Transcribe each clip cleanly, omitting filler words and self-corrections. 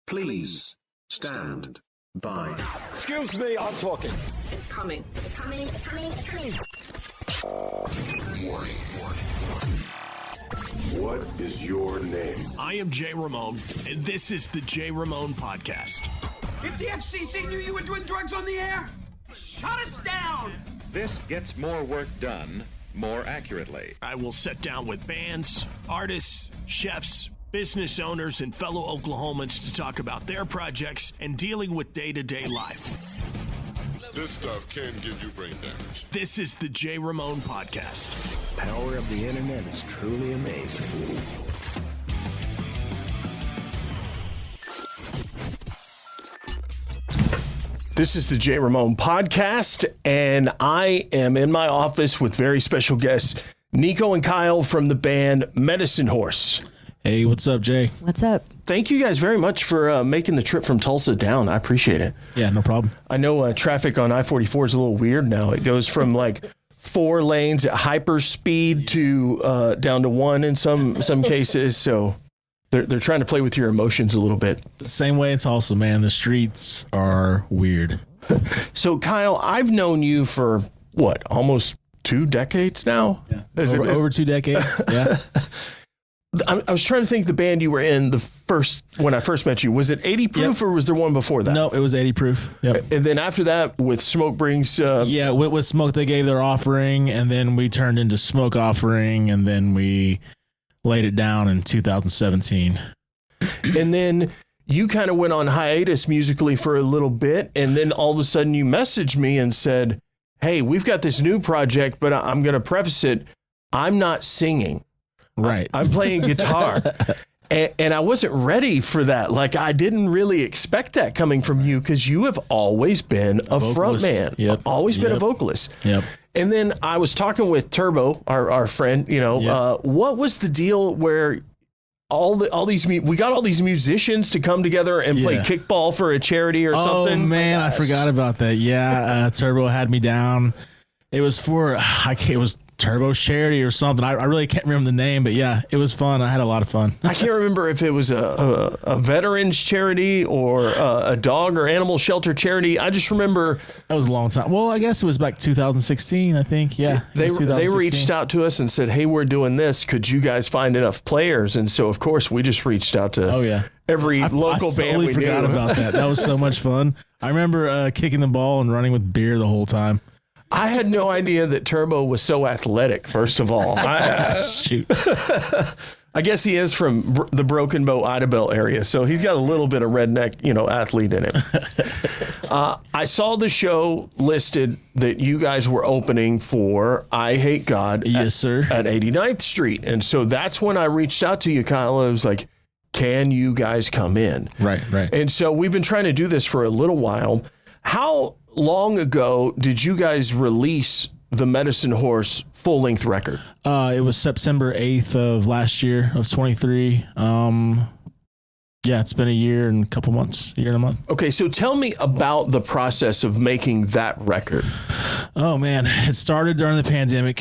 Please stand by. Excuse me, I'm talking. It's coming. It's coming. It's coming. It's coming. What is your name? I am Jay Ramone, and this is the Jay Ramone Podcast. If the FCC knew you were doing drugs on the air, shut us down! This gets more work done more accurately. I will sit down with bands, artists, chefs, business owners, and fellow Oklahomans to talk about their projects and dealing with day-to-day life. This stuff can give you brain damage. This is the Jay Ramone Podcast. Power of the internet is truly amazing. This is the Jay Ramone Podcast, and I am in my office with very special guests, Nico and Kyle from the band Medicine Horse. Hey, what's up, Jay? What's up? Thank you guys very much for making the trip from Tulsa down. I appreciate it. Yeah, no problem. I know traffic on I-44 is a little weird now. It goes from like 4 lanes at hyper speed to down to 1 in some cases. So they're trying to play with your emotions a little bit. The same way it's also, man. The streets are weird. So, Kyle, I've known you for what, almost 2 decades now? Yeah. Over 2 decades. Yeah. I was trying to think the band you were in when I first met you. Was it 80 Proof or was there one before that? No, it was 80 Proof. Yep. And then after that with Smoke Brings... yeah, with Smoke they gave their offering, and then we turned into Smoke Offering, and then we laid it down in 2017. And then you kind of went on hiatus musically for a little bit, and then all of a sudden you messaged me and said, hey, we've got this new project, but I'm going to preface it. I'm not singing. Right. I'm playing guitar. And I wasn't ready for that. Like, I didn't really expect that coming from you because you have always been a front man. Yep. Always been a vocalist. Yep. And then I was talking with Turbo, our friend, what was the deal where we got all these musicians to come together and play kickball for a charity or something? Oh, man, I forgot about that. Yeah, Turbo had me down. It was it was Turbo's charity or something. I really can't remember the name, but yeah, it was fun. I had a lot of fun. I can't remember if it was a veterans charity or a dog or animal shelter charity. I just remember that was a long time. Well, I guess it was back 2016, I think. Yeah. They reached out to us and said, hey, we're doing this. Could you guys find enough players? And so, of course, we just reached out to every local band we knew. I forgot about that. That was so much fun. I remember kicking the ball and running with beer the whole time. I had no idea that Turbo was so athletic, first of all. Shoot. I guess he is from the Broken Bow, Idabel area, so he's got a little bit of redneck, athlete in him. I saw the show listed that you guys were opening for I Hate God yes, sir. At 89th Street, and so that's when I reached out to you, Kyle. I was like, can you guys come in? Right. And so we've been trying to do this for a little while. How long ago did you guys release the Medicine Horse full-length record? It was September 8th of last year of 23. Yeah, it's been a year and a couple months, a year and a month. Okay, so tell me about the process of making that record. Oh, man. It started during the pandemic.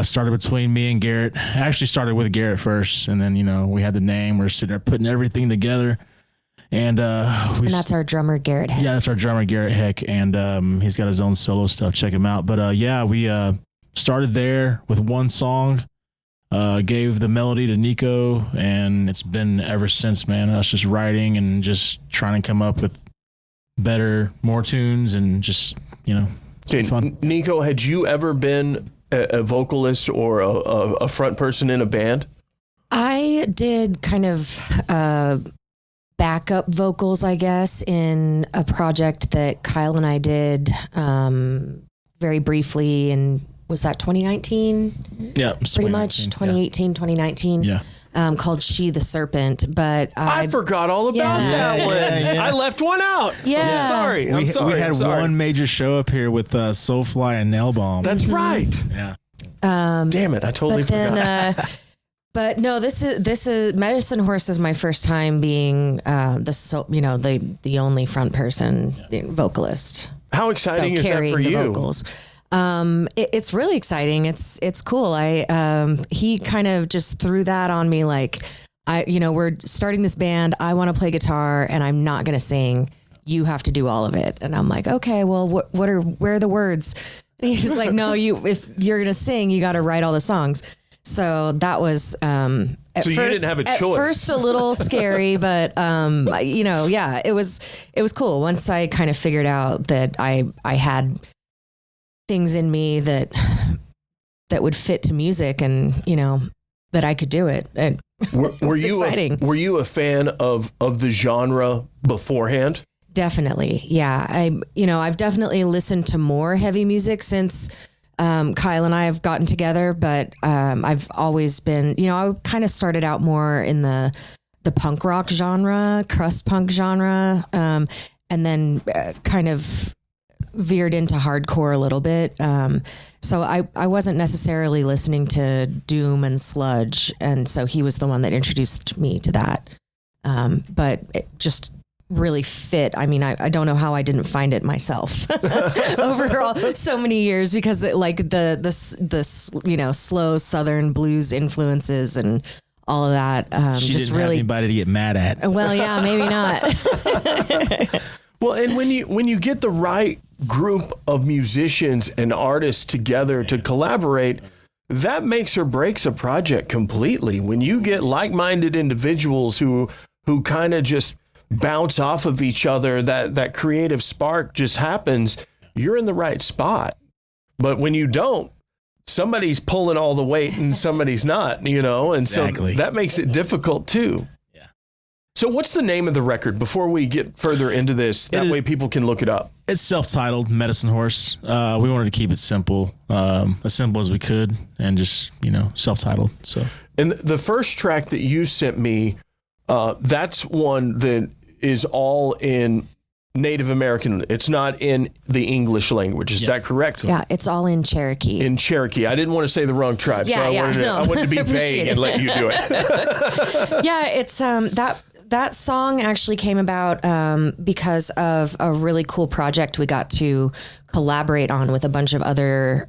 Started between me and Garrett. Actually started with Garrett first, and then, we had the name. We're sitting there putting everything together. And that's our drummer, Garrett Heck. Yeah, that's our drummer, Garrett Heck. And he's got his own solo stuff. Check him out. But we started there with one song, gave the melody to Nico, and it's been ever since, man. Us just writing and just trying to come up with more tunes and just, fun. Nico, had you ever been a vocalist or a front person in a band? I did kind of backup vocals, I guess, in a project that Kyle and I did very briefly. And was that 2019? Yeah. Pretty much 2018, 2019. Yeah. Called She the Serpent. But I forgot all about that one. Yeah. I left one out. Yeah. I'm sorry. We had one major show up here with Soulfly and Nailbomb. That's right. Yeah. Damn it. I totally forgot. But no, this is Medicine Horse is my first time being the only front person vocalist. How exciting is that for you? Vocals. It's really exciting. It's cool. He kind of just threw that on me like, we're starting this band. I want to play guitar and I'm not going to sing. You have to do all of it. And I'm like, okay, well, where are the words? And he's like, no, if you're going to sing, you got to write all the songs. So that was, you didn't have a choice. At first a little scary, but, it was cool. Once I kind of figured out that I had things in me that would fit to music and, that I could do it. And were you exciting. Were you a fan of the genre beforehand? Definitely. Yeah. I've definitely listened to more heavy music since Kyle and I have gotten together, but I've always been, I kind of started out more in the punk rock genre, crust punk genre, and then kind of veered into hardcore a little bit. So I wasn't necessarily listening to Doom and Sludge. And so he was the one that introduced me to that. But it just really fit. I mean, I don't know how I didn't find it myself over so many years, because it, like the slow Southern blues influences and all of that. She just didn't really have anybody to get mad at. Well, yeah, maybe not. Well, and when you get the right group of musicians and artists together to collaborate, that makes or breaks a project completely. When you get like-minded individuals who kind of just bounce off of each other, that creative spark just happens, you're in the right spot. But when you don't, somebody's pulling all the weight and somebody's not, and Exactly. So that makes it difficult too. So what's the name of the record before we get further into this? That way people can look it up. It's self-titled, Medicine Horse. We wanted to keep it simple, as simple as we could, and just, self-titled. So, and the first track that you sent me, that's one that is all in Native American. It's not in the English language. Is that correct? Yeah, it's all in Cherokee. In Cherokee. I didn't want to say the wrong tribe, so I wanted to be vague and let you do it. Yeah, it's that song actually came about because of a really cool project we got to collaborate on with a bunch of other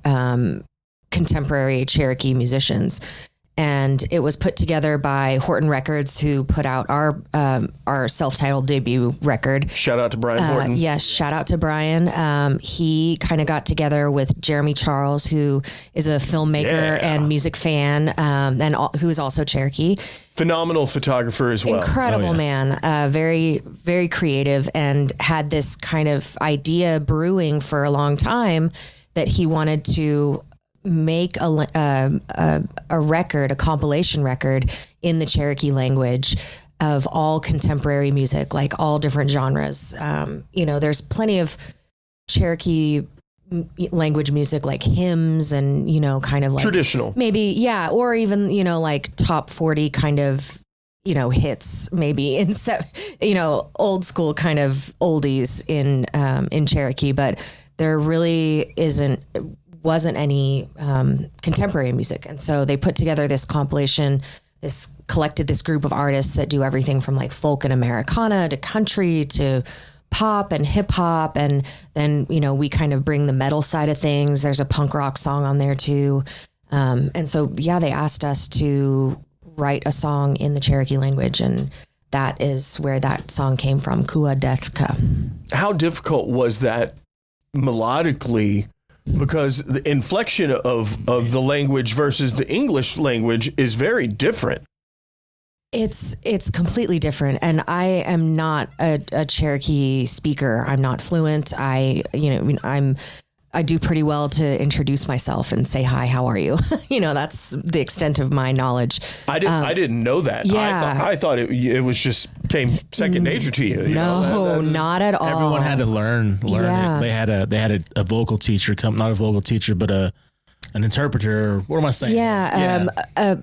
contemporary Cherokee musicians. And it was put together by Horton Records, who put out our self-titled debut record. Shout out to Brian Horton. Yes, shout out to Brian. He kind of got together with Jeremy Charles, who is a filmmaker and music fan, who is also Cherokee. Phenomenal photographer as well. Incredible man. Very, very creative, and had this kind of idea brewing for a long time that he wanted to make a record, a compilation record in the Cherokee language of all contemporary music, like all different genres. There's plenty of Cherokee language music, like hymns and, kind of like traditional, maybe. Yeah. Or even, like top 40 kind of, hits, maybe in old school kind of oldies in Cherokee, but there really wasn't any contemporary music. And so they put together this compilation, collected this group of artists that do everything from like folk and Americana to country to pop and hip hop. And then, we kind of bring the metal side of things. There's a punk rock song on there too. And so, they asked us to write a song in the Cherokee language. And that is where that song came from, Kua Deathka. How difficult was that melodically? Because the inflection of the language versus the English language is very different. It's completely different. And I am not a Cherokee speaker. I'm not fluent. I do pretty well to introduce myself and say, hi, how are you? That's the extent of my knowledge. I didn't know that. Yeah. I thought it was just came second nature to you. Not at all. Everyone had to learn Yeah. it. They had a vocal teacher not a vocal teacher, but an interpreter. What am I saying? Yeah.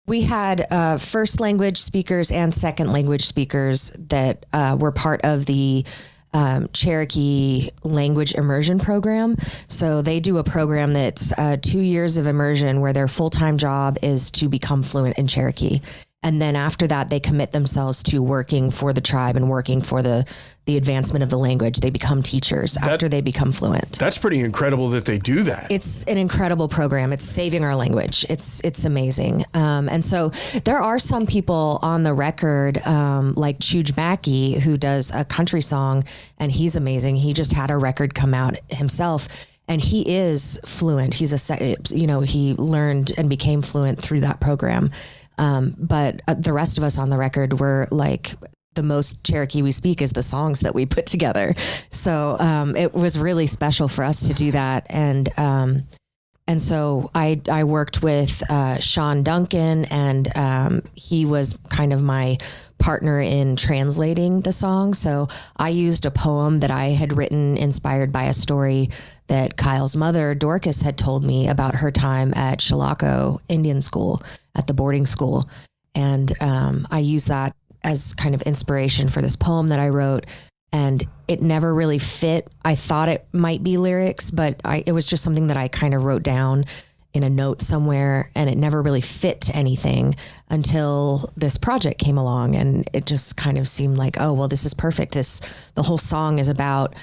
We had first language speakers and second language speakers that were part of the Cherokee language immersion program. So they do a program that's 2 years of immersion where their full-time job is to become fluent in Cherokee. And then after that, they commit themselves to working for the tribe and working for the advancement of the language. They become teachers after they become fluent. That's pretty incredible that they do that. It's an incredible program. It's saving our language. It's amazing. And so there are some people on the record, like Chuge Mackey, who does a country song, and he's amazing. He just had a record come out himself. And he is fluent. He learned and became fluent through that program. But the rest of us on the record were like, the most Cherokee we speak is the songs that we put together. So it was really special for us to do that. And so I worked with Sean Duncan, and he was kind of my partner in translating the song. So I used a poem that I had written inspired by a story that Kyle's mother, Dorcas, had told me about her time at Chilocco Indian School, at the boarding school. And I used that as kind of inspiration for this poem that I wrote. And it never really fit. I thought it might be lyrics, but it was just something that I kind of wrote down in a note somewhere, and it never really fit to anything until this project came along, and it just kind of seemed like, oh, well, this is perfect. The whole song is about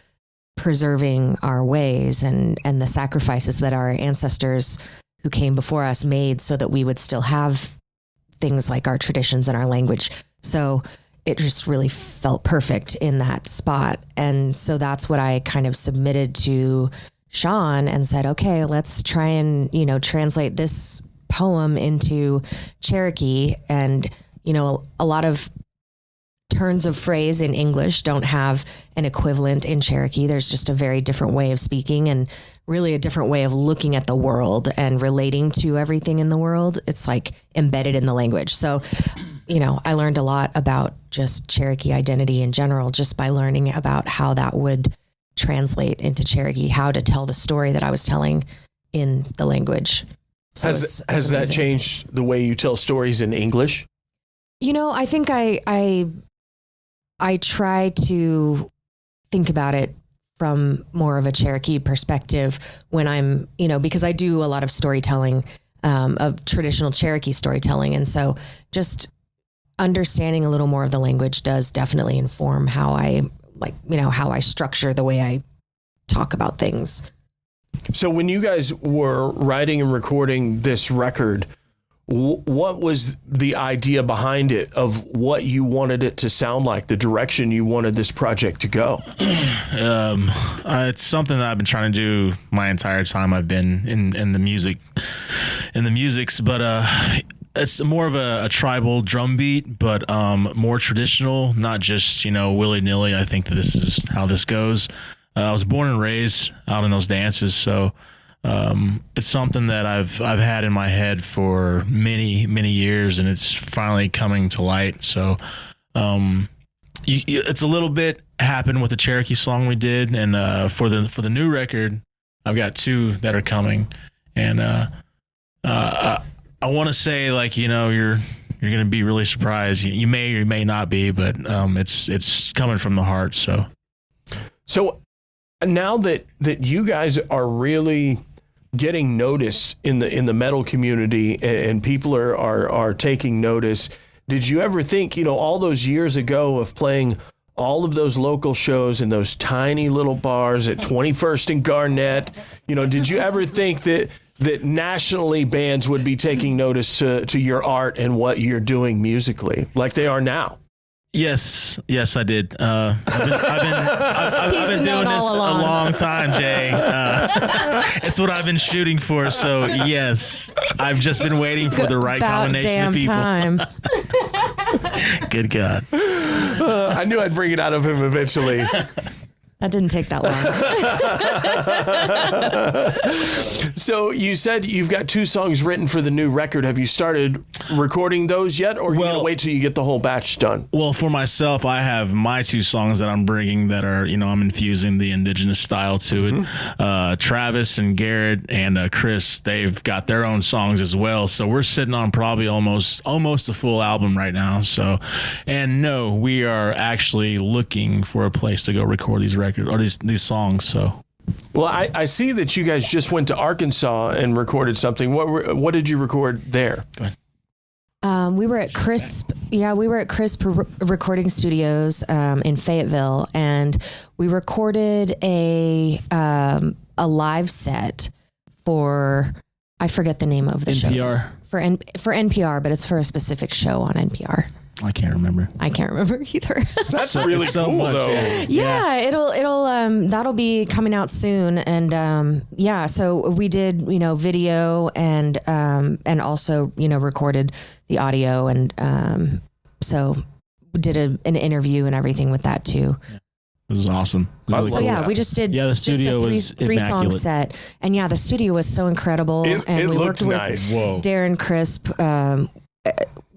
preserving our ways and the sacrifices that our ancestors who came before us made so that we would still have things like our traditions and our language. So it just really felt perfect in that spot. And so that's what I kind of submitted to Sean and said, okay, let's try and, translate this poem into Cherokee. And, a lot of turns of phrase in English don't have an equivalent in Cherokee. There's just a very different way of speaking and really a different way of looking at the world and relating to everything in the world. It's like embedded in the language. So, I learned a lot about just Cherokee identity in general, just by learning about how that would translate into Cherokee, how to tell the story that I was telling in the language. So has that changed the way you tell stories in English? I think I try to think about it from more of a Cherokee perspective when I'm, because I do a lot of storytelling, of traditional Cherokee storytelling. And so just understanding a little more of the language does definitely inform how I how I structure the way I talk about things. So when you guys were writing and recording this record, what was the idea behind it of what you wanted it to sound like, the direction you wanted this project to go? It's something that I've been trying to do my entire time I've been in the musics, but it's more of a tribal drum beat, but more traditional, not just, willy-nilly. I think that this is how this goes. I was born and raised out in those dances, so it's something that I've had in my head for many, many years, and it's finally coming to light. So it's a little bit happened with the Cherokee song we did, and for the new record, I've got 2 that are coming, and I want to say, you're going to be really surprised. You may or may not be, but it's coming from the heart. So now that you guys are really getting noticed in the metal community, and people are taking notice, did you ever think, all those years ago of playing all of those local shows in those tiny little bars at 21st and Garnett, did you ever think that nationally bands would be taking notice to your art and what you're doing musically like they are now? Yes, I did. I've been doing this a long time, Jay. It's what I've been shooting for. So yes, I've just been waiting for the right combination of people. Time. Good God. I knew I'd bring it out of him eventually. That didn't take that long. So you said you've got 2 songs written for the new record. Have you started recording those yet, or are you going to wait till you get the whole batch done? Well, for myself, I have my 2 songs that I'm bringing that are, I'm infusing the indigenous style to it. Travis and Garrett and Chris, they've got their own songs as well. So we're sitting on probably almost a full album right now. So, and no, we are actually looking for a place to go record these records or these songs. So, well, I see that you guys just went to Arkansas and recorded something. What did you record there? Go ahead. We were at Crisp. Yeah, we were at Crisp Recording Studios in Fayetteville, and we recorded a live set for, I forget the name of the show. NPR. For NPR, but it's for a specific show on NPR. I can't remember. I can't remember either. That's really cool, though. Yeah, it'll that'll be coming out soon, and so we did video and also recorded the audio, and so we did an interview and everything with that too. Yeah. It was awesome. It was so really cool. we just did the studio just a three song set, and the studio was so incredible, and we worked nice. with Darren Crisp.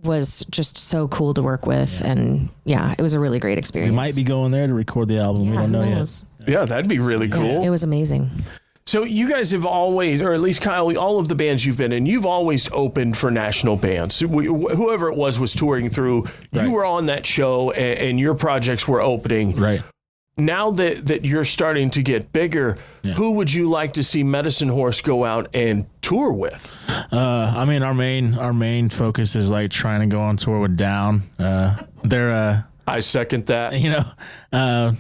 Was just so cool to work with, and it was a really great experience. We might be going there to record the album. We don't know yet. Yeah, that'd be really cool. It was amazing. So you guys have always, or at least Kyle, all of the bands you've been in, you've always opened for national bands. Whoever it was touring through, you were on that show, and your projects were opening. Right. Now that you're starting to get bigger, who would you like to see Medicine Horse go out and tour with? I mean, our main focus is like trying to go on tour with Down. They're I second that.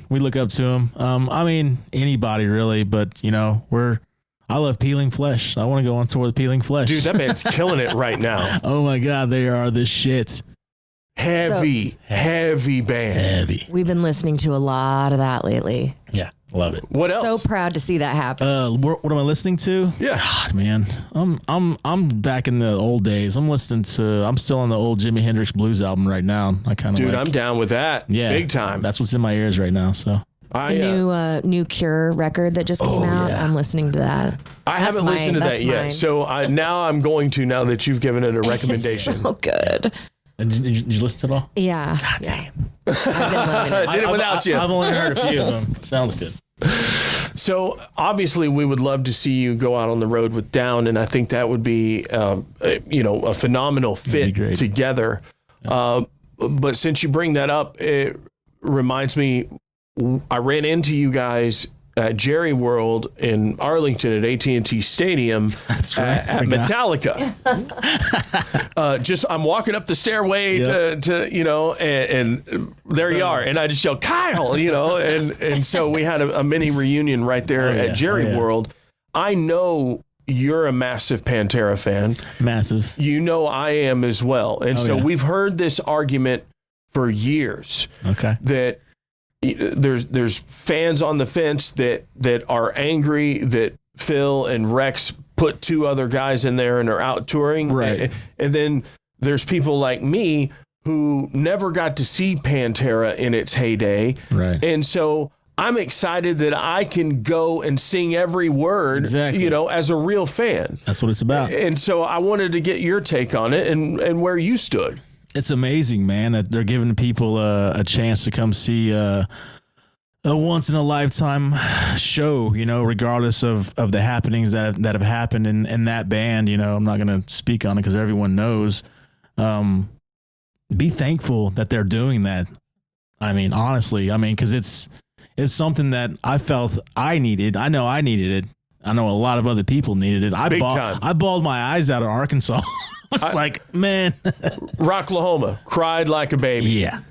We look up to them. I mean, anybody really, but I love Peeling Flesh. I want to go on tour with Peeling Flesh. Dude, that band's killing it right now. Oh my God, they are the shit. Heavy band. Heavy. We've been listening to a lot of that lately. Yeah, love it. What else? So proud to see that happen. What am I listening to? Yeah. God, man, I'm back in the old days. I'm still on the old Jimi Hendrix blues album right now. I kind of I'm down with that. Yeah, big time. That's what's in my ears right now. So the new Cure record that just came out. I'm listening to that. I haven't listened to that yet. So now I'm going to, now that you've given it a recommendation. It's so good. And did you listen to it all? Yeah. God damn. I did it without you. I've only heard a few of them. Sounds good. So obviously we would love to see you go out on the road with Down, and I think that would be, a phenomenal fit together. But since you bring that up, it reminds me, I ran into you guys at Jerry World in Arlington at AT&T Stadium. That's right. At Metallica. I'm walking up the stairway to and there you are. And I just yelled, Kyle, and so we had a mini reunion right there at Jerry World. I know you're a massive Pantera fan. Massive. I am as well. And we've heard this argument for years. Okay. That there's fans on the fence that are angry that Phil and Rex put two other guys in there and are out touring. Right. And then there's people like me who never got to see Pantera in its heyday. Right. And so I'm excited that I can go and sing every word, as a real fan. That's what it's about. And so I wanted to get your take on it and where you stood. It's amazing, man, that they're giving people a chance to come see a once in a lifetime show, regardless of the happenings that have happened in that band. I'm not going to speak on it because everyone knows. Be thankful that they're doing that. I mean, honestly, because it's something that I felt I needed. I know I needed it. I know a lot of other people needed it. I bawled my eyes out in Arkansas. It's like, man. Rocklahoma, cried like a baby. Yeah.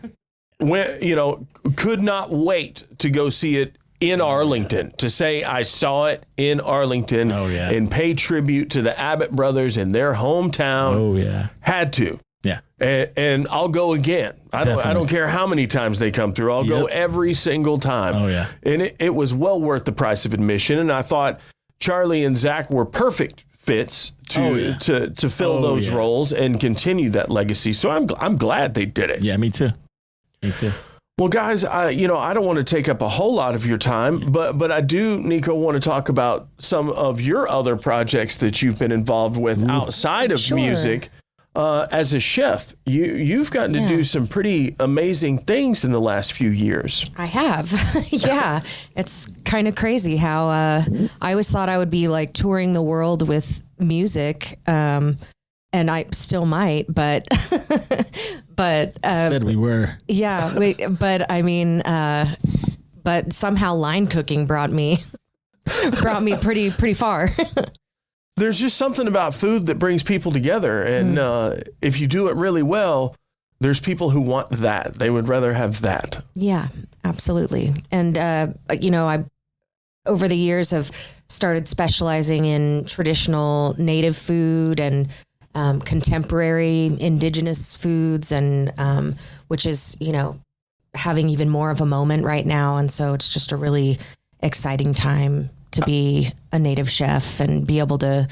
Could not wait to go see it in Arlington, to say I saw it in Arlington and pay tribute to the Abbott brothers in their hometown. Oh, yeah. Had to. Yeah. And I'll go again. I don't care how many times they come through. I'll go every single time. Oh, yeah. And it was well worth the price of admission. And I thought Charlie and Zach were perfect fits to fill those roles and continue that legacy. So I'm glad they did it. Yeah, me too. Well, guys, I don't want to take up a whole lot of your time, but I do, Nico, want to talk about some of your other projects that you've been involved with outside of music. As a chef, you've gotten to do some pretty amazing things in the last few years. I have. Yeah. It's kind of crazy how I always thought I would be like touring the world with music. And I still might, but said we were. Yeah. But somehow line cooking brought me pretty far. there's just something about food that brings people together. And if you do it really well, there's people who want that. They would rather have that. Yeah, absolutely. And, I, over the years, have started specializing in traditional native food and contemporary indigenous foods, and which is, having even more of a moment right now. And so it's just a really exciting time to be a native chef and be able to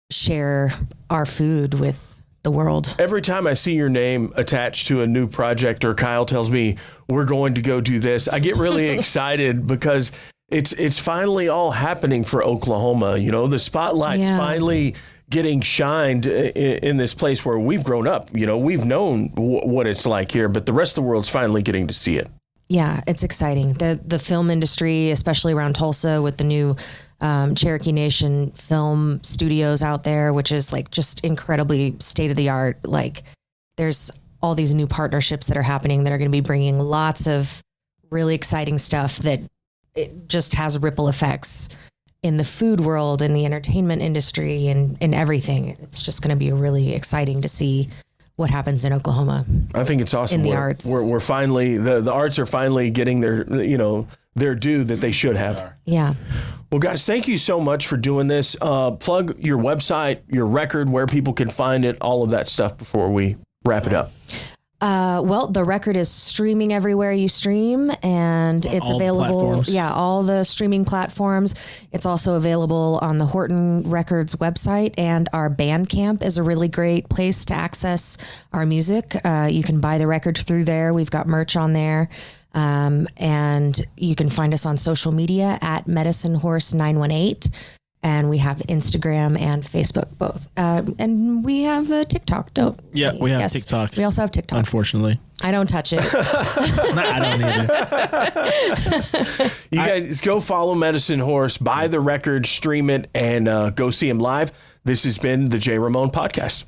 share our food with the world. Every time I see your name attached to a new project, or Kyle tells me we're going to go do this, I get really excited because it's finally all happening for Oklahoma. The spotlight's finally getting shined in this place where we've grown up. We've known what it's like here, but the rest of the world's finally getting to see it. Yeah, it's exciting. The film industry, especially around Tulsa with the new Cherokee Nation film studios out there, which is like just incredibly state of the art. Like there's all these new partnerships that are happening that are going to be bringing lots of really exciting stuff that it just has ripple effects in the food world, in the entertainment industry, and in everything. It's just going to be really exciting to see what happens in Oklahoma. I think it's awesome. In the arts. We're finally, the arts are finally getting their due that they should have. Yeah. Well, guys, thank you so much for doing this. Plug your website, your record, where people can find it, all of that stuff before we wrap it up. Well, the record is streaming everywhere you stream, and it's available. All the streaming platforms. It's also available on the Horton Records website, and our Bandcamp is a really great place to access our music. You can buy the record through there. We've got merch on there. And you can find us on social media at Medicine Horse 918. And we have Instagram and Facebook both. And we have TikTok, we have TikTok. We also have TikTok. Unfortunately. I don't touch it. I don't either. You guys go follow Medicine Horse, buy the record, stream it, and go see him live. This has been the J. Ramone Podcast.